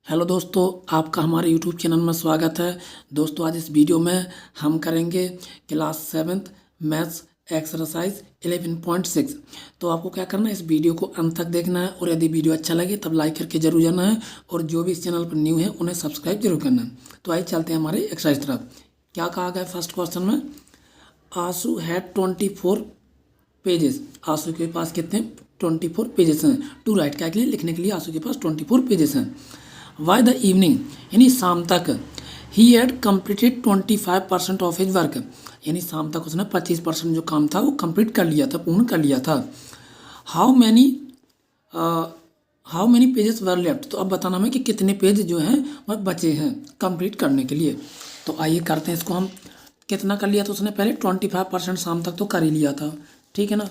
Hello दोस्तों, आपका हमारे यूट्यूब चैनल में स्वागत है। दोस्तों, आज इस वीडियो में हम करेंगे क्लास 7th मैथ्स एक्सरसाइज 11.6। तो आपको क्या करना है, इस वीडियो को अंत तक देखना है और यदि वीडियो अच्छा लगे तब लाइक करके जरूर जाना है और जो भी इस चैनल पर न्यू है उन्हें सब्सक्राइब जरूर करना है। तो आइए चलते हैं हमारे एक्सरसाइज तरफ। क्या कहा गया फर्स्ट क्वेश्चन में? आशु हैड 24 पेजेस। आशु के पास कितने 24 पेजेस हैं। टू राइट क्या के लिए, लिखने के लिए आशु के पास 24 पेजेस हैं। वाई द इवनिंग यानी शाम तक he had completed 25% of his work, यानी शाम तक उसने 25% जो काम था वो कंप्लीट कर लिया था, पूर्ण कर लिया था। How many pages were left, तो अब बताना हमें कि कितने पेज जो हैं वह बचे हैं कंप्लीट करने के लिए। तो आइए करते हैं इसको हम। कितना कर लिया था उसने पहले 25% शाम तक तो कर ही लिया था, ठीक है ना।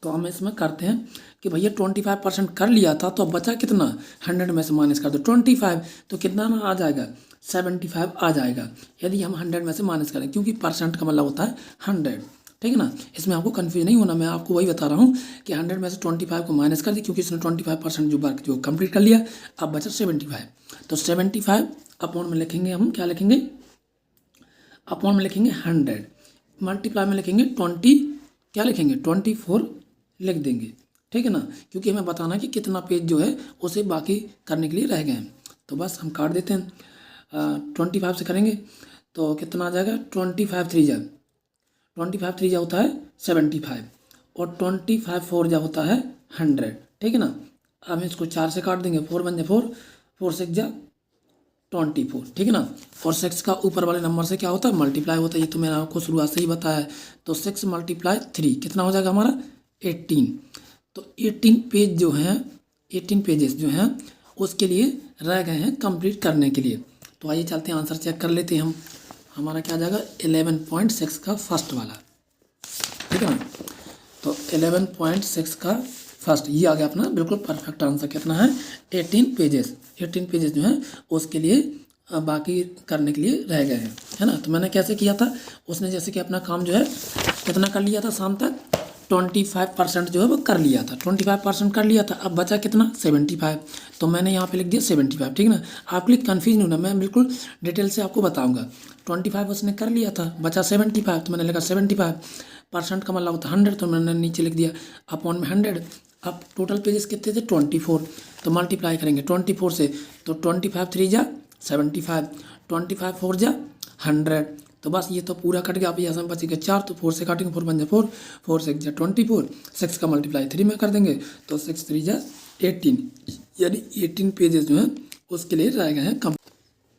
तो हम इसमें करते हैं कि भैया 25% कर लिया था तो अब बचा कितना, 100 में से माइनस कर दो 25, तो कितना ना आ जाएगा 75 आ जाएगा यदि हम 100 में से माइनस करें, क्योंकि परसेंट का मतलब होता है 100, ठीक है ना। इसमें आपको कन्फ्यूज नहीं होना, मैं आपको वही बता रहा हूँ कि 100 में से 25 को माइनस कर दी, क्योंकि इसने 25% जो वर्क जो कंप्लीट कर लिया, अब बचा 75। तो 75 अपॉन में लिखेंगे हम, क्या लिखेंगे, अपॉन में लिखेंगे 100, मल्टीप्लाई में लिखेंगे 20, क्या लिखेंगे 24 लिख देंगे, ठीक है ना, क्योंकि हमें बताना है कि कितना पेज जो है उसे बाकी करने के लिए रह गए हैं। तो बस हम काट देते हैं 25 से करेंगे तो कितना आ जाएगा 25 3 जा 25 3 जा होता है 75 और 25 4 जा होता है 100, ठीक है ना। अब इसको 4 से काट देंगे, 4 बन जाए 4, 4 6 जा 24, ठीक है ना। और 6 का ऊपर वाले नंबर से क्या होता है, मल्टीप्लाई होता है, ये तो मैंने आपको शुरुआत से ही बताया है। तो 6 × 3 कितना हो जाएगा हमारा 18। तो 18 पेज जो हैं, 18 पेजेस जो हैं उसके लिए रह गए हैं कंप्लीट करने के लिए। तो आइए चलते हैं आंसर चेक कर लेते हैं हम। हमारा क्या आ जाएगा 11.6 का फर्स्ट वाला, ठीक है ना। तो 11.6 का फर्स्ट ये आ गया अपना बिल्कुल परफेक्ट आंसर। कितना है 18 पेजेस, 18 पेजेस जो हैं उसके लिए बाकी करने के लिए रह गए हैं, है ना। तो मैंने कैसे किया था, उसने जैसे कि अपना काम जो है कितना कर लिया था शाम तक 25% जो है वो कर लिया था, 25% कर लिया था, अब बचा कितना 75। तो मैंने यहाँ पे लिख दिया 75, ठीक है ना। आपके लिए कन्फ्यूज नहीं होना, मैं बिल्कुल डिटेल से आपको बताऊँगा। 25 उसने कर लिया था, बचा 75, तो मैंने लिखा 75% का मतलब होता है 100, तो मैंने नीचे लिख दिया अपॉन में 100। अब टोटल पेजेस कितने थे 24, तो मल्टीप्लाई करेंगे 24 से, तो 25 3 जा 75, 25 4 जा 100। तो बस ये तो पूरा कट गया। अब यहाँ से बचेगा 4, तो 4 से काटेंगे 4 बन जाए 4, 4 6 जा 24, 6 का मल्टीप्लाई 3 में कर देंगे तो 6 3 जा 18, यानी 18 पेजेस जो हैं उसके लिए रह गए हैं कम।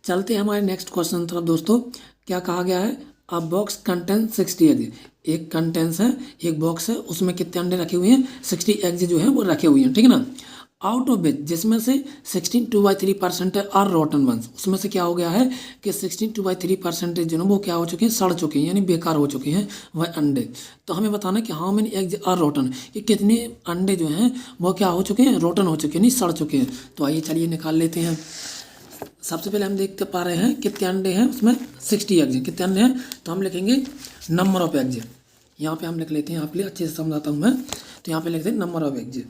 चलते हैं हमारे नेक्स्ट क्वेश्चन तरफ। दोस्तों क्या कहा गया है, अ बॉक्स कंटेन 60 एग, एक कंटेंस है, एक बॉक्स है, उसमें कितने अंडे रखे हुए हैं 60 एग्स जो है वो रखे हुए हैं, ठीक है ना। आउट ऑफ विच, जिसमें से 16 2/3% आर रोटन वंस, उसमें से क्या हो गया है कि 16 2/3% जो है वो क्या हो चुके हैं, सड़ चुके हैं, यानी बेकार हो चुके हैं वह अंडे। तो हमें बताना है कि how many eggs are rotten, कि कितने अंडे जो हैं वो क्या हो चुके हैं, रोटन हो चुके हैं, नहीं सड़ चुके हैं। तो आइए चलिए निकाल लेते हैं। सबसे पहले हम देखते पा रहे हैं कितने अंडे हैं, उसमें 60 एग्स हैं। कितने अंडे हैं, तो हम लिखेंगे नंबर ऑफ एग्स। यहाँ पे हम लिख लेते हैं, आपके लिए अच्छे से समझाता हूँ मैं। तो यहाँ पे लिखते हैं number of eggs,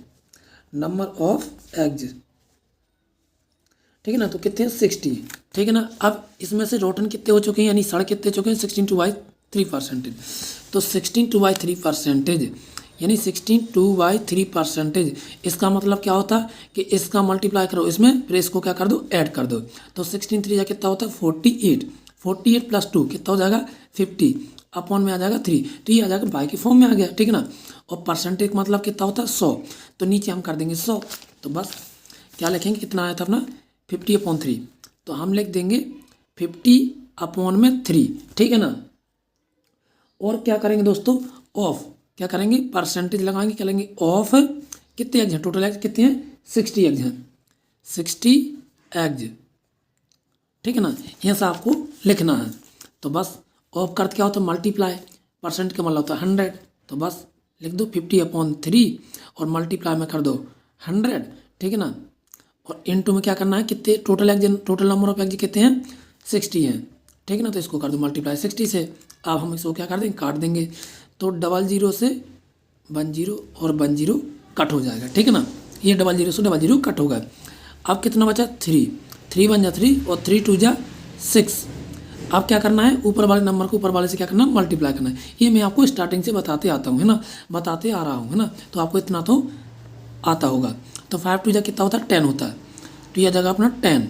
number of eggs, ठीक है ना। तो कितने हैं 60, ठीक है ना। अब इसमें से रोटन कितने हो चुके हैं, यानी सड़ कितने चुके हैं 16 2/3%। तो 16 2/3%, यानी 16 2/3%, इसका मतलब क्या होता है कि इसका मल्टीप्लाई करो इसमें, फिर इसको क्या कर दो ऐड कर दो। तो 16 3 कितना होता है 48, 48 + 2 कितना हो जाएगा 50, अपॉन में आ जाएगा 3, तो ये आ जाएगा बाई के फॉर्म में आ गया, ठीक है ना। और परसेंटेज मतलब कितना होता है 100, तो नीचे हम कर देंगे 100। तो बस क्या लिखेंगे, कितना आया था अपना 50/3, तो हम लिख देंगे 50/3, ठीक है ना। और क्या करेंगे दोस्तों, ऑफ क्या करेंगे, परसेंटेज लगाएंगे, क्या लेंगे ऑफ, कितने एग्ज हैं, टोटल एग्ज कितने हैं 60 एग्ज हैं, 60 एग्ज, ठीक है ना। यहाँ से आपको लिखना है। तो बस ऑफ करते क्या होता है मल्टीप्लाई, परसेंट का मतलब होता है 100, तो बस लिख दो 50/3 और मल्टीप्लाई में कर दो 100, ठीक है ना। और इनटू में क्या करना है, कितने total eggs, total number of eggs कितने हैं 60 हैं, ठीक है ना। तो इसको कर दो मल्टीप्लाई 60 से। अब हम इसको क्या कर देंगे, काट देंगे, तो 00 से 10 और 10 कट हो जाएगा, ठीक है ना। ये 00 से 00 कट होगा। अब कितना बचा 3, 3 1 जा 3 और 3 2 जा 6। अब क्या करना है, ऊपर वाले नंबर को ऊपर वाले से क्या करना है, मल्टीप्लाई करना है। ये मैं आपको स्टार्टिंग से बताते आता हूँ, है ना, बताते आ रहा हूँ, है ना, तो आपको इतना तो आता होगा। तो 5 2 जा कितना होता है 10 होता है, तो यह जगह अपना 10,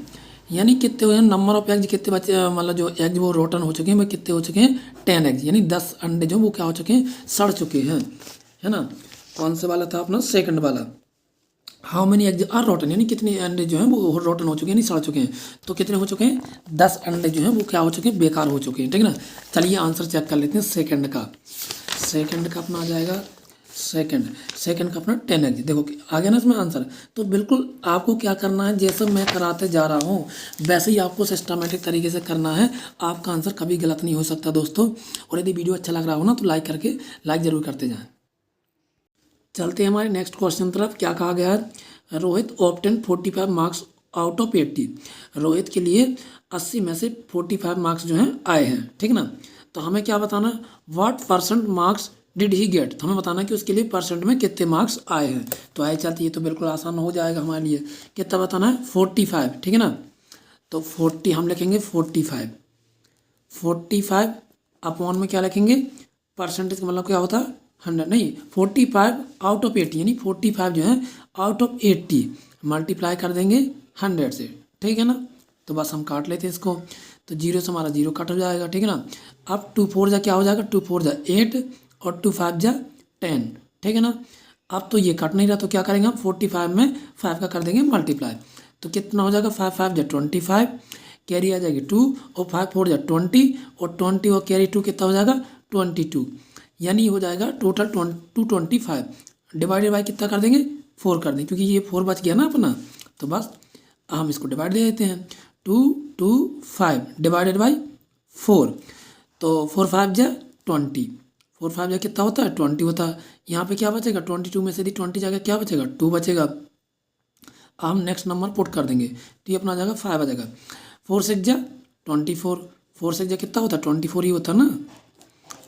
यानी कितने हुए हैं नंबर ऑफ एग्ज, कितने बचे, मतलब जो एग्ज वो रोटन हो चुके हैं, वो कितने हो चुके हैं 10 एग्ज, यानी 10 अंडे जो वो क्या हो चुके हैं, सड़ चुके हैं, है ना। कौन से वाला था अपना, सेकंड वाला। How many eggs are rotten, यानी कितने अंडे जो हैं वो रोटन हो चुके हैं, यानी सड़ चुके हैं। तो कितने हो चुके हैं, 10 अंडे जो हैं वो क्या हो चुके हैं, बेकार हो चुके हैं, ठीक है ना। चलिए आंसर चेक कर लेते हैं सेकंड का। सेकंड का अपना आ जाएगा, सेकंड का अपना 10 एग्ज। देखो आ गया ना इसमें आंसर। तो बिल्कुल आपको क्या करना है, जैसे मैं कराते जा रहा हूँ वैसे ही आपको सिस्टमेटिक तरीके से करना है, आपका आंसर कभी गलत नहीं हो सकता दोस्तों। और यदि वीडियो अच्छा लग रहा हो ना तो लाइक ज़रूर करते जाएँ। चलते हैं हमारे नेक्स्ट क्वेश्चन तरफ। क्या कहा गया है, Rohit obtain 45 marks out of 80। Rohit के लिए 80 में से 45 मार्क्स जो हैं आए हैं, ठीक ना। तो हमें क्या बताना, what percent marks did he get, तो हमें बताना कि उसके लिए परसेंट में कितने मार्क्स आए हैं। तो आए चलती है तो बिल्कुल आसान हो जाएगा हमारे लिए। कितना बताना है 45, ठीक है ना। तो 40 हम लिखेंगे 45 अपॉन में क्या लिखेंगे, परसेंटेज का मतलब क्या होता है 100, नहीं 45 आउट ऑफ 80, यानी 45 जो है आउट ऑफ 80 मल्टीप्लाई कर देंगे 100 से, ठीक है ना। तो बस हम काट लेते हैं इसको, तो 0 से हमारा 0 कट हो जाएगा, ठीक है ना। अब 2 4 जा क्या हो जाएगा, 2 4 जा 8 और 2 5 जा 10, ठीक है ना। अब तो ये कट नहीं रहा तो क्या करेंगे हम, 45 में 5 का कर देंगे मल्टीप्लाई, तो कितना हो जाएगा 5 5 जा 25, कैरी आ जाएगी 2 और 5 4 जा 20 और 20 और कैरी 2 कितना हो जाएगा 22, यानी हो जाएगा टोटल 225 डिवाइडेड बाई कितना कर देंगे 4 कर देंगे, क्योंकि ये 4 बच गया ना अपना। तो बस हम इसको डिवाइड दे देते हैं, 225 डिवाइडेड बाई 4, तो 4 5 जा 20, 4 5 जा कितना होता है 20 होता है। यहाँ पे क्या बचेगा 22 में से यदि 20 जाएगा क्या बचेगा 2 बचेगा। हम नेक्स्ट नंबर पुट कर देंगे तो ये अपना आ जाएगा 5 आ जाएगा। 4 6 जा 24, 4 6 जा कितना होता है 24 ही होता ना।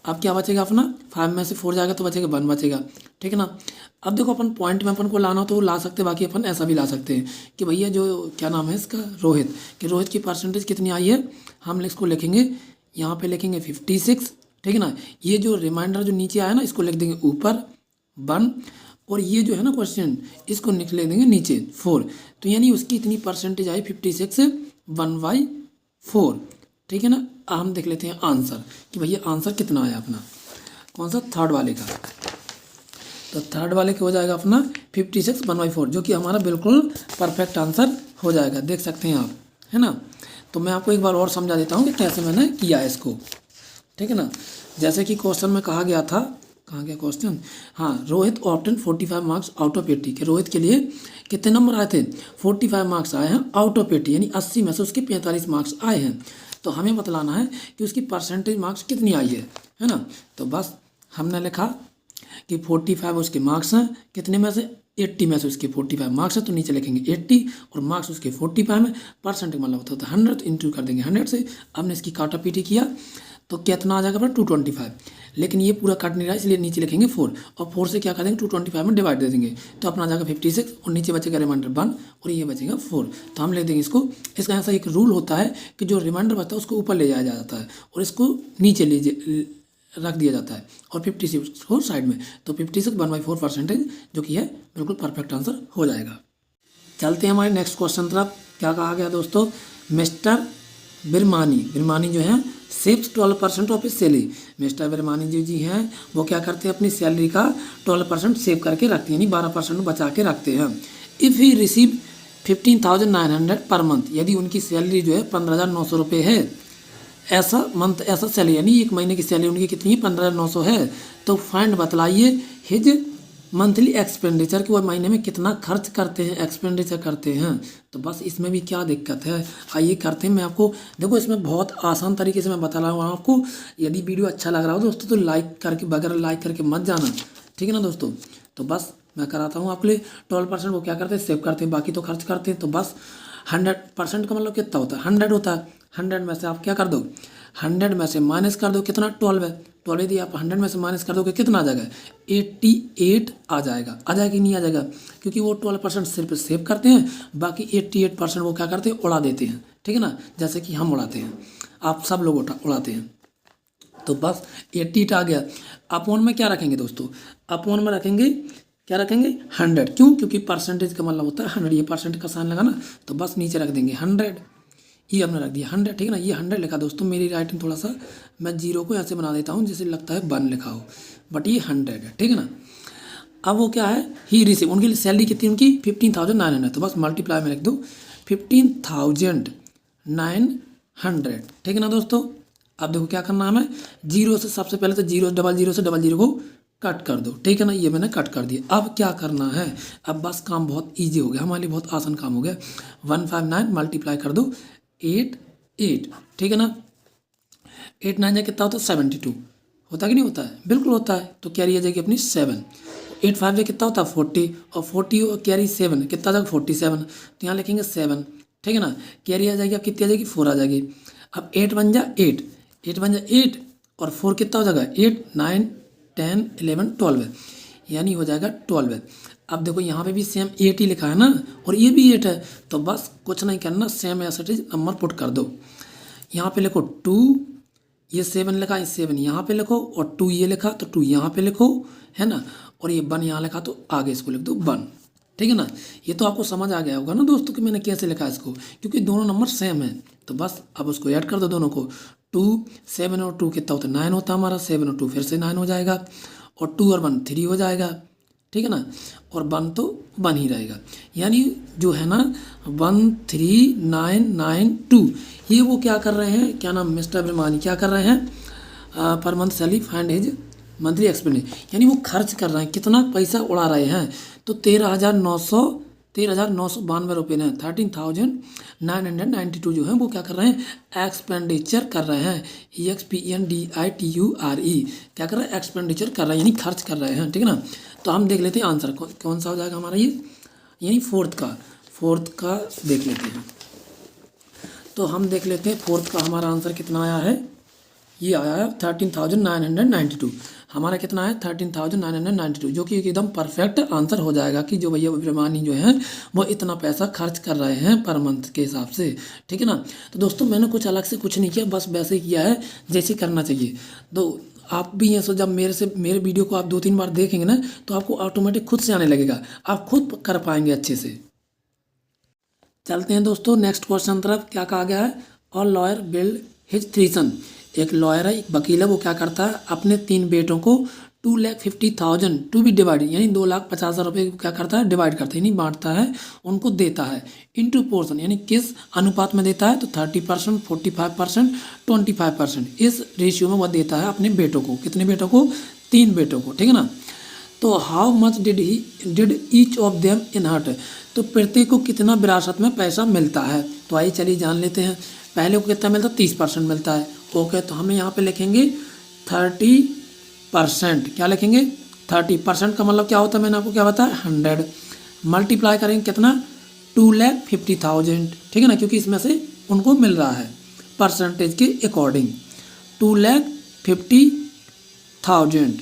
अब क्या बचेगा अपना, 5 में से 4 जाएगा तो बचेगा 1 बचेगा, ठीक है ना। अब देखो अपन पॉइंट में अपन को लाना हो तो ला सकते हैं, बाकी अपन ऐसा भी ला सकते हैं कि भैया जो क्या नाम है इसका रोहित, कि रोहित की परसेंटेज कितनी आई है, हम इसको लिखेंगे यहाँ पे लिखेंगे 56, ठीक है ना। ये जो रिमाइंडर जो नीचे आया ना इसको लिख देंगे ऊपर 1, और ये जो है ना क्वेश्चन इसको लिख देंगे नीचे 4, तो यानी उसकी इतनी परसेंटेज आई 56 1/4, ठीक है ना। हम देख लेते हैं आंसर कि भैया आंसर कितना आया अपना, कौन सा थर्ड वाले का। तो थर्ड वाले का हो जाएगा अपना 56 1/4, जो कि हमारा बिल्कुल परफेक्ट आंसर हो जाएगा, देख सकते हैं आप, है ना। तो मैं आपको एक बार और समझा देता हूँ कि कैसे मैंने किया है इसको, ठीक है ना। जैसे कि क्वेश्चन में कहा गया था, कहाँ गया क्वेश्चन, हाँ, Rohit obtain 45 marks out of 80, कि रोहित के लिए कितने नंबर आए थे 45 मार्क्स आए हैं आउट ऑफ 80, यानी 80 में से उसके 45 मार्क्स आए हैं। तो हमें बतलाना है कि उसकी परसेंटेज मार्क्स कितनी आई है ना। तो बस हमने लिखा कि 45 उसके मार्क्स हैं, कितने में से 80 में से उसके 45 मार्क्स है, तो नीचे लिखेंगे 80 और मार्क्स उसके 45 में, परसेंटेज मतलब होता है 100, तो इंटू कर देंगे 100 से। हमने इसकी काटा पीटी किया तो कितना आ जाएगा अपना 225, लेकिन ये पूरा कट नहीं रहा इसलिए नीचे लिखेंगे 4, और 4 से क्या कर देंगे 225 में डिवाइड दे देंगे, तो अपना आ जाएगा 56 और नीचे बचेगा रिमाइंडर 1 और ये बचेगा 4। तो हम लिख देंगे इसको, इसका ऐसा एक रूल होता है कि जो रिमाइंडर बचता है उसको ऊपर ले जाया जाता है और इसको नीचे रख दिया जाता है, और 56 को साइड में, तो 56 1/4 परसेंटेज जो कि है बिल्कुल परफेक्ट आंसर हो जाएगा। चलते हैं हमारे नेक्स्ट क्वेश्चन तरफ। क्या कहा गया दोस्तों, मिस्टर बिरमानी जो है saves 12% of salary. Mister Birmani ji हैं वो क्या करते हैं, अपनी सैलरी का 12% सेव करके रखते हैं, यानी 12% बचा के रखते हैं। If he receive 15,900 per month, यदि उनकी सैलरी जो है 15,900 रुपये है, ऐसा सैलरी, यानी एक महीने की सैलरी उनकी कितनी है 15,900 है, तो फाइंड बतलाइए हिज मंथली एक्सपेंडिचर, कि वो महीने में कितना खर्च करते हैं, एक्सपेंडिचर करते हैं। तो बस इसमें भी क्या दिक्कत है, आइए करते हैं। मैं आपको देखो इसमें बहुत आसान तरीके से मैं बता रहा हूँ आपको। यदि वीडियो अच्छा लग रहा हो दोस्तों तो लाइक करके, बगैर लाइक करके मत जाना, ठीक है ना दोस्तों। तो बस मैं कराता हूँ आपके लिए। 12% वो क्या करते हैं, सेव करते हैं, बाकी तो खर्च करते हैं। तो बस 100% का मतलब कितना होता है 100 होता है। 100 में से आप क्या कर दो, 100 में से माइनस कर दो कितना 12 है, 12 यदि आप 100 में से माइनस कर दोगे कितना आ जाएगा, 88 आ जाएगा। आ जाएगा कि नहीं आ जाएगा, क्योंकि वो 12% सिर्फ सेव करते हैं, बाकी 88% वो क्या करते हैं, उड़ा देते हैं। ठीक है ना, जैसे कि हम उड़ाते हैं, आप सब लोग उड़ाते हैं। तो बस 88 आ गया। अपॉन में क्या रखेंगे दोस्तों, अपॉन में रखेंगे क्या रखेंगे, 100। क्यों, क्योंकि परसेंटेज का मतलब होता है 100, ये परसेंट का साइन लगा ना, तो बस नीचे रख देंगे 100, ये हमने रख दिया 100। ठीक है ना, ये 100 लिखा दोस्तों, मेरी राइटिंग थोड़ा सा मैं जीरो को ऐसे बना देता हूँ जैसे लगता है 1 लिखा हो, बट ये 100 है। ठीक है ना, अब वो क्या है, ही रिसीव, उनकी सैलरी कितनी, उनकी 15,900, तो बस मल्टीप्लाई में लिख दो 15,900। ठीक है ना दोस्तों, अब देखो क्या करना है हमें, जीरो से सबसे पहले तो डबल जीरो से डबल जीरो को कट कर दो। ठीक है ना, ये मैंने कट कर दिया। अब क्या करना है, अब बस काम बहुत इजी हो गया हमारे लिए, बहुत आसान काम हो गया। 159 मल्टीप्लाई कर दो 8 8। ठीक है ना, 8 9 जा कितना होता है, 72 होता कि नहीं होता है, बिल्कुल होता है। तो कैरी आ जाएगी अपनी 7। 8 5 जा कितना होता है 40, और 40 और कैरी 7 कितना आ जाएगा 47, तो यहाँ लिखेंगे 7। ठीक है ना, कैरी आ जाएगी, अब कितनी आ जाएगी 4 आ जाएगी। अब 8 1 जा 8, 8 1 जा 8, और 4 कितना हो जाएगा 8 9 10 11 12, यानी हो जाएगा 12। अब देखो यहाँ पे भी सेम 8 ही लिखा है ना, और ये भी 8 है, तो बस कुछ नहीं करना, same as it is number put कर दो। यहाँ पे लिखो 2, ये 7 लिखा, ये 7 यहाँ पे लिखो, और 2 ये लिखा तो 2 यहाँ पे लिखो, है ना, और ये 1 यहाँ लिखा तो आगे इसको लिख दो 1। ठीक है ना, ये तो आपको समझ आ गया होगा ना दोस्तों कि मैंने कैसे लिखा है इसको, क्योंकि दोनों नंबर सेम है। तो बस अब उसको ऐड कर दो दोनों को, 2 7 और 2 कितना होता है 9 होता है हमारा, 7 और 2 फिर से 9 हो जाएगा, और 2 और 1 3 हो जाएगा। ठीक है ना, और 1 तो 1 ही रहेगा, यानी जो है ना 1 3 9 9 2, ये वो क्या कर रहे हैं, क्या नाम, मिस्टर ब्रह्मानी क्या कर रहे हैं, per month salary find his monthly expenditure, यानी वो खर्च कर रहे हैं, कितना पैसा उड़ा रहे हैं, तो 13,992 रुपये ने 13,992 जो है वो क्या कर रहे हैं, एक्सपेंडिचर कर रहे हैं, EXPENDITURE, क्या कर रहे हैं, एक्सपेंडिचर कर रहे हैं, यानी खर्च कर रहे हैं। ठीक है ना, तो हम देख लेते हैं आंसर कौन सा हो जाएगा हमारा, ये यानी फोर्थ का देख लेते हैं। तो हम देख लेते हैं फोर्थ का हमारा आंसर कितना आया है, ये आया है 13,992, हमारा कितना है 13,992, जो कि एकदम परफेक्ट आंसर हो जाएगा कि जो भैया विमानी जो है वो इतना पैसा खर्च कर रहे हैं पर मंथ के हिसाब से। ठीक है ना, तो दोस्तों मैंने कुछ अलग से कुछ नहीं किया, बस वैसे ही किया है जैसे करना चाहिए। तो आप भी हैं, सो जब मेरे वीडियो को आप 2-3 बार देखेंगे ना, तो आपको ऑटोमेटिक खुद से आने लगेगा, आप खुद कर पाएंगे अच्छे से। चलते हैं दोस्तों नेक्स्ट क्वेश्चन तरफ। क्या कहा गया है, और लॉयर बिल्ड हिज 3 सन, एक लॉयर है, एक वकील है, वो क्या करता है अपने 3 बेटों को 2,50,000 टू बी डिवाइड, यानी 2,50,000 रुपये को क्या करता है, डिवाइड करता है, यानी बांटता है, उनको देता है इनटू पोर्शन, यानी किस अनुपात में देता है, तो 30%, 45%, 25%, इस रेशियो में वह देता है अपने बेटों को। कितने बेटों को, 3 बेटों को। ठीक है ना, तो how much did each of them inherit, तो प्रत्येक को कितना विरासत में पैसा मिलता है। तो आइए चलिए जान लेते हैं। पहले को कितना मिलता है, 30% मिलता है। ओके, तो हमें यहाँ पे लिखेंगे 30%, क्या लिखेंगे 30% का मतलब क्या होता है, मैंने आपको क्या बताया 100, मल्टीप्लाई करेंगे कितना 2,50,000। ठीक है ना, क्योंकि इसमें से उनको मिल रहा है परसेंटेज के अकॉर्डिंग 2,50,000।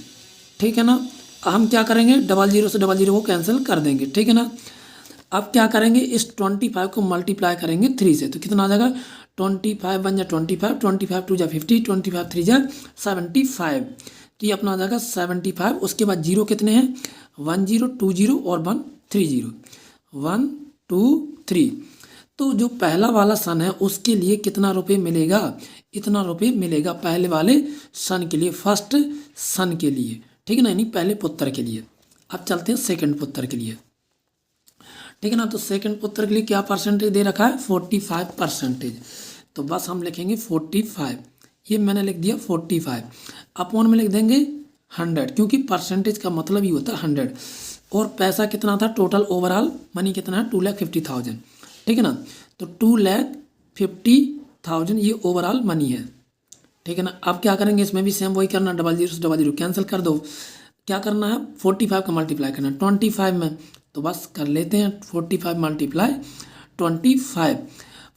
ठीक है ना, हम क्या करेंगे, डबल जीरो से डबल जीरो को कैंसिल कर देंगे। ठीक है ना, अब क्या करेंगे, इस 25 को मल्टीप्लाई करेंगे 3 से, तो कितना आ जाएगा 25 1 जा 25, 25 2 जा 50, 25 3 जा 75, तो ये अपना आ जाएगा 75। उसके बाद जीरो कितने हैं, 1 0 2 0 और 1 3 0, 1 2 3। तो जो पहला वाला सन है उसके लिए कितना रुपये मिलेगा, इतना रुपये मिलेगा पहले वाले सन के लिए, फर्स्ट सन के लिए। ठीक है ना, यानी पहले पुत्र के लिए। अब चलते हैं सेकंड पुत्र के लिए। ठीक है ना, तो सेकंड पुत्र के लिए क्या परसेंटेज दे रखा है, 45%। तो बस हम लिखेंगे 45, ये मैंने लिख दिया 45, अपॉन में लिख देंगे 100, क्योंकि परसेंटेज का मतलब ही होता है 100। और पैसा कितना था, टोटल ओवरऑल मनी कितना है 2,50,000। ठीक है ना, तो 2,50,000 ये ओवरऑल मनी है। ठीक है ना, अब क्या करेंगे, इसमें भी सेम वही करना, डबल जीरो से डबल जीरो कैंसिल कर दो। क्या करना है, 45 का मल्टीप्लाई करना है 25 में, तो बस कर लेते हैं 45 मल्टीप्लाई 25।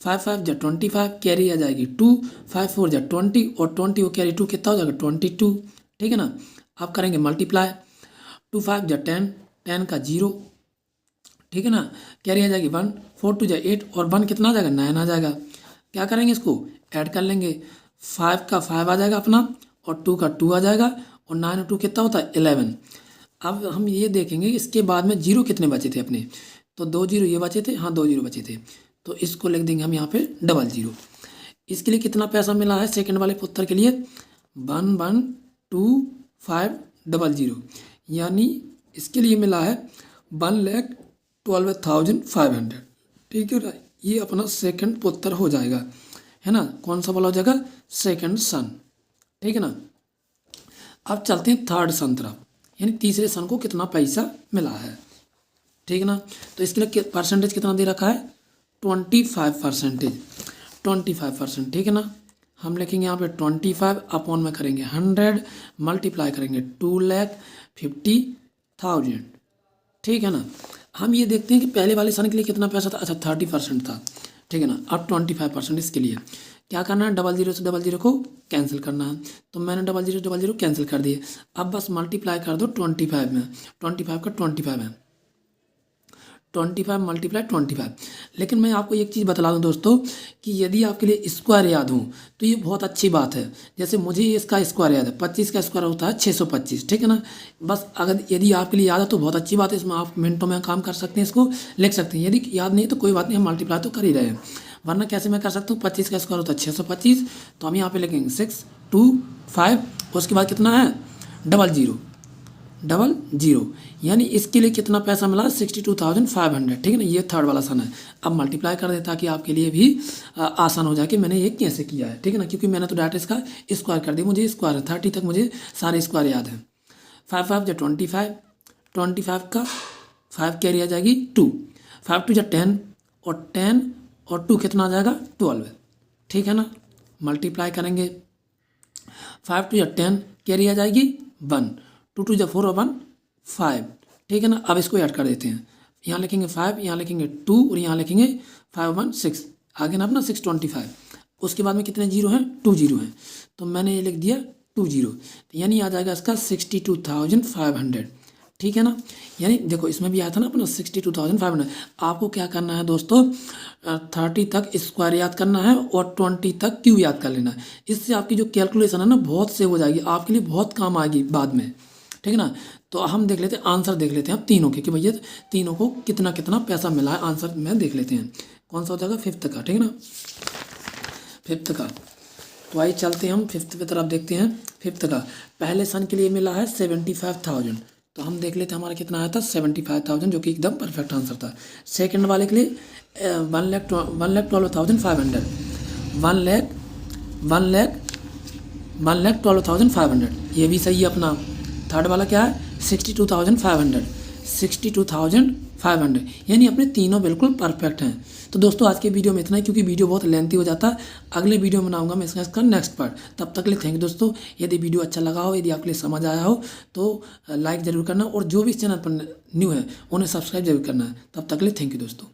5 5 जा 25, कैरी आ जाएगी 2, 5 4 जा 20 और 20 को कैरी 2 कितना हो जाएगा 22। ठीक है ना। आप करेंगे मल्टीप्लाई, 2 5 जा 10, 10 का 0, ठीक है ना, कैरी आ जाएगी 1, 4 2 जा 8 और 1 कितना आ जाएगा 9 आ जाएगा। क्या करेंगे इसको ऐड कर लेंगे, 5 का 5 आ जाएगा अपना और 2 का 2 आ जाएगा और 9 और 2 कितना होता है 11। अब हम ये देखेंगे इसके बाद में जीरो कितने बचे थे अपने, तो 2 0 ये बचे थे, हाँ 2 0 बचे थे, तो इसको लिख देंगे हम यहाँ पे 00। इसके लिए कितना पैसा मिला है सेकंड वाले पुत्र के लिए 112,500, यानी इसके लिए मिला है 1,12,500। ठीक है ना, ये अपना सेकंड पुत्र हो जाएगा, है ना। कौन सा वाला हो जाएगा सेकंड सन। ठीक है ना। अब चलते हैं थर्ड सन तरफ, यानी तीसरे सन को कितना पैसा मिला है। ठीक है ना। तो इसके लिए परसेंटेज कितना दे रखा है 25%, 25%। ठीक है ना। हम लिखेंगे यहाँ पे 25 अपॉन में करेंगे 100 मल्टीप्लाई करेंगे 2,50,000। ठीक है ना। हम ये देखते हैं कि पहले वाले सन के लिए कितना पैसा था, अच्छा 30% था। ठीक है ना। अब 25% इसके लिए क्या करना है, 00 से 00 को कैंसिल करना है, तो मैंने 00 00 कैंसिल कर दिए। अब बस मल्टीप्लाई कर दो 25 में, 25 का 25 है, 25 मल्टीप्लाई 25। लेकिन मैं आपको एक चीज़ बता दूं दोस्तों कि यदि आपके लिए स्क्वायर याद हो तो ये बहुत अच्छी बात है। जैसे मुझे इसका स्क्वायर याद है, 25 का स्क्वायर होता है 625। ठीक है ना। बस अगर यदि आपके लिए याद है तो बहुत अच्छी बात है, इसमें आप मिनटों में काम कर सकते हैं, इसको लिख सकते हैं। यदि याद नहीं तो कोई बात नहीं, हम मल्टीप्लाई तो कर ही रहे हैं, वरना कैसे मैं कर सकता हूँ। 25 का स्क्वायर होता है 625, तो हम यहाँ पे लिखेंगे 6 2 5, उसके बाद कितना है 00, यानी इसके लिए कितना पैसा मिला 62,500। ठीक है ना। ये थर्ड वाला सन है। अब मल्टीप्लाई कर दे ताकि आपके लिए भी आसान हो जाए कि मैंने ये कैसे किया है। ठीक है ना, क्योंकि मैंने तो डायरेक्ट इसका स्क्वायर कर दिया, मुझे स्क्वायर 30 तक मुझे सारे स्क्वायर याद हैं। 5 5 जा 25, 25 का 5 कैरी आ जाएगी 2, 5 2 जा 10 और 10 और 2 कितना आ जाएगा 12। ठीक है ना। मल्टीप्लाई करेंगे 5 2 जा 10 कैरी आ जाएगी 1, 2 2 जा 4 और 1 5। ठीक है ना। अब इसको ऐड कर देते हैं, यहाँ लिखेंगे 5, यहाँ लिखेंगे 2 और यहाँ लिखेंगे 5 1 6, आगे ना अपना 625। उसके बाद में कितने जीरो हैं 2 0 हैं, तो मैंने ये लिख दिया 2 0, यानी आ जाएगा इसका 62,500। ठीक है ना। यानी देखो इसमें भी आया था ना अपना 62,500। आपको क्या करना है दोस्तों 30 तक स्क्वायर याद करना है और 20 तक क्यूब याद कर लेना है। इससे आपकी जो कैलकुलेशन है ना बहुत सेव हो जाएगी, आपके लिए बहुत काम आएगी बाद में। ठीक है ना। तो हम देख लेते हैं आंसर, देख लेते हैं अब तीनों के कि भैया तीनों को कितना कितना पैसा मिला है। आंसर में देख लेते हैं कौन सा हो जाएगा 5th का। ठीक है ना, 5th का। तो आइए चलते हैं हम 5th की तरफ, देखते हैं 5th का। पहले सन के लिए मिला है 75,000, तो हम देख लेते हैं हमारा कितना आया था 75,000, जो कि एकदम परफेक्ट आंसर था। सेकंड वाले के लिए 1,12,500, 1,12,500, ये भी सही है अपना। थर्ड वाला क्या है 62,500, 62,500, यानी अपने तीनों बिल्कुल परफेक्ट हैं। तो दोस्तों आज के वीडियो में इतना ही, क्योंकि वीडियो बहुत लेंथी हो जाता है। अगले वीडियो में बनाऊंगा मैं इसका नेक्स्ट पार्ट। तब तक के लिए थैंक यू दोस्तों। यदि वीडियो अच्छा लगा हो, यदि आपके लिए समझ आया हो तो लाइक ज़रूर करना, और जो भी इस चैनल पर न्यू है उन्हें सब्सक्राइब जरूर करना है। तब तक के लिए थैंक यू दोस्तों।